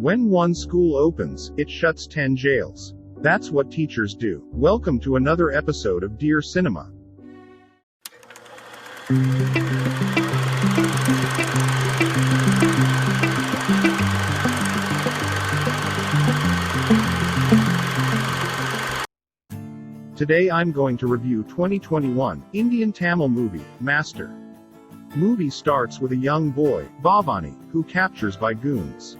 When one school opens, it shuts 10 jails. That's what teachers do. Welcome to another episode of Dear Cinema. Today I'm going to review 2021 Indian Tamil movie, Master. Movie starts with a young boy, Bhavani, who captures by goons.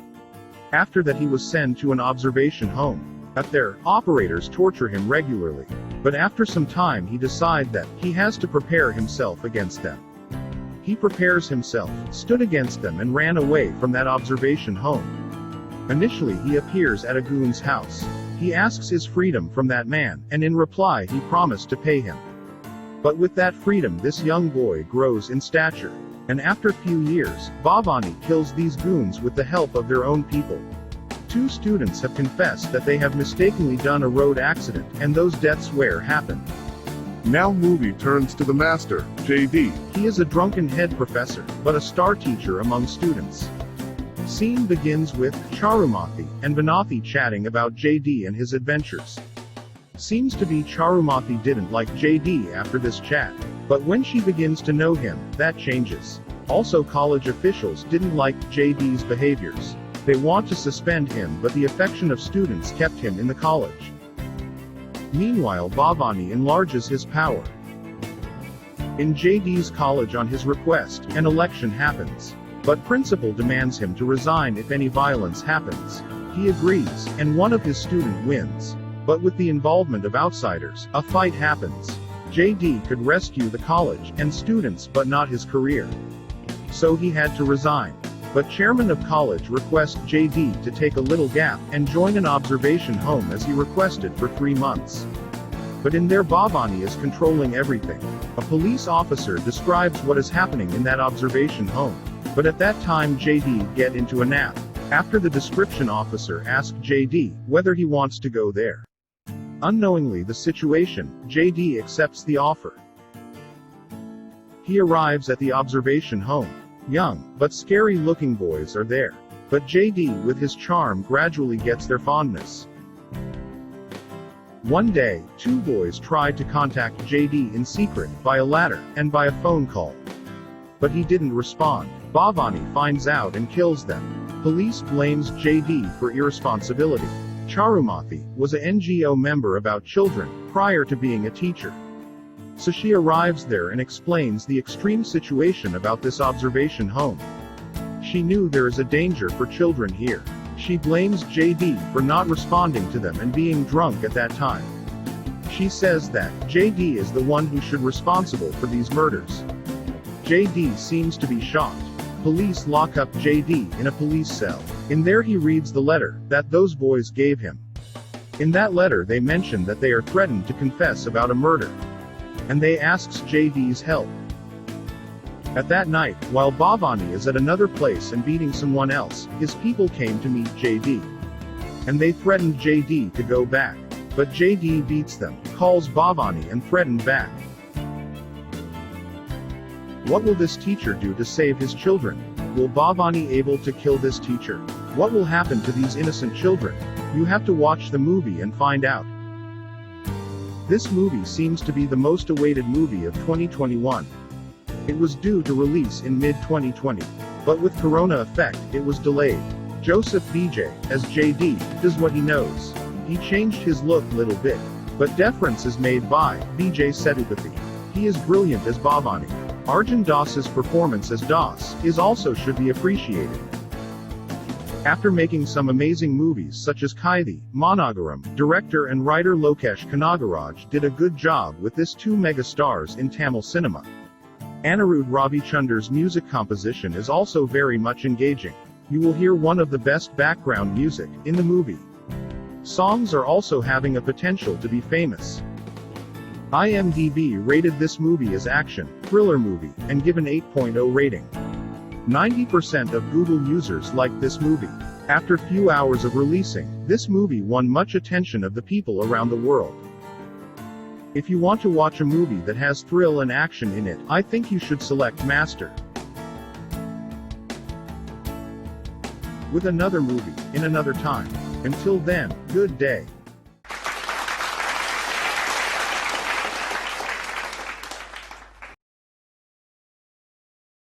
After that he was sent to an observation home. At there, operators torture him regularly. But after some time he decides that he has to prepare himself against them. He prepares himself, stood against them and ran away from that observation home. Initially he appears at a goon's house. He asks his freedom from that man, and in reply he promised to pay him. But with that freedom this young boy grows in stature. And after few years, Bhavani kills these goons with the help of their own people. Two students have confessed that they have mistakenly done a road accident, and those deaths where happened. Now movie turns to the master, JD. He is a drunken head professor, but a star teacher among students. Scene begins with Charumathi and Vinathi chatting about JD and his adventures. Seems to be Charumathi didn't like JD after this chat. But when she begins to know him, that changes. Also college officials didn't like JD's behaviors. They want to suspend him, but the affection of students kept him in the college. Meanwhile Bhavani enlarges his power. In JD's college on his request, an election happens. But principal demands him to resign if any violence happens. He agrees, and one of his students wins. But with the involvement of outsiders, a fight happens. JD could rescue the college and students but not his career. So he had to resign. But chairman of college requests JD to take a little gap and join an observation home as he requested for 3 months. But in there Bhavani is controlling everything. A police officer describes what is happening in that observation home. But at that time JD get into a nap. After the description officer asked JD whether he wants to go there. Unknowingly the situation, JD accepts the offer. He arrives at the observation home. Young, but scary looking boys are there. But JD with his charm gradually gets their fondness. One day, 2 boys tried to contact JD in secret, by a ladder, and by a phone call. But he didn't respond. Bhavani finds out and kills them. Police blames JD for irresponsibility. Charumathi was a NGO member about children, prior to being a teacher. So she arrives there and explains the extreme situation about this observation home. She knew there is a danger for children here. She blames JD for not responding to them and being drunk at that time. She says that JD is the one who should be responsible for these murders. JD seems to be shocked. Police lock up JD in a police cell. In there he reads the letter that those boys gave him. In that letter they mention that they are threatened to confess about a murder. And they asks JD's help. At that night, while Bhavani is at another place and beating someone else, his people came to meet JD. And they threatened JD to go back. But JD beats them, calls Bhavani and threatened back. What will this teacher do to save his children? Will Bhavani able to kill this teacher? What will happen to these innocent children? You have to watch the movie and find out. This movie seems to be the most awaited movie of 2021. It was due to release in mid-2020. But with corona effect, it was delayed. Joseph Vijay, as JD, does what he knows. He changed his look little bit. But deference is made by Vijay Sethupathi. He is brilliant as Bhavani. Arjun Das's performance as Das is also should be appreciated. After making some amazing movies such as Kaidi, Managaram, director and writer Lokesh Kanagaraj did a good job with this 2 megastars in Tamil cinema. Anirudh Ravichander's music composition is also very much engaging. You will hear one of the best background music in the movie. Songs are also having a potential to be famous. IMDb rated this movie as action, thriller movie, and given 8.0 rating. 90% of Google users liked this movie. After few hours of releasing, this movie won much attention of the people around the world. If you want to watch a movie that has thrill and action in it, I think you should select Master. with another movie, in another time. Until then, good day.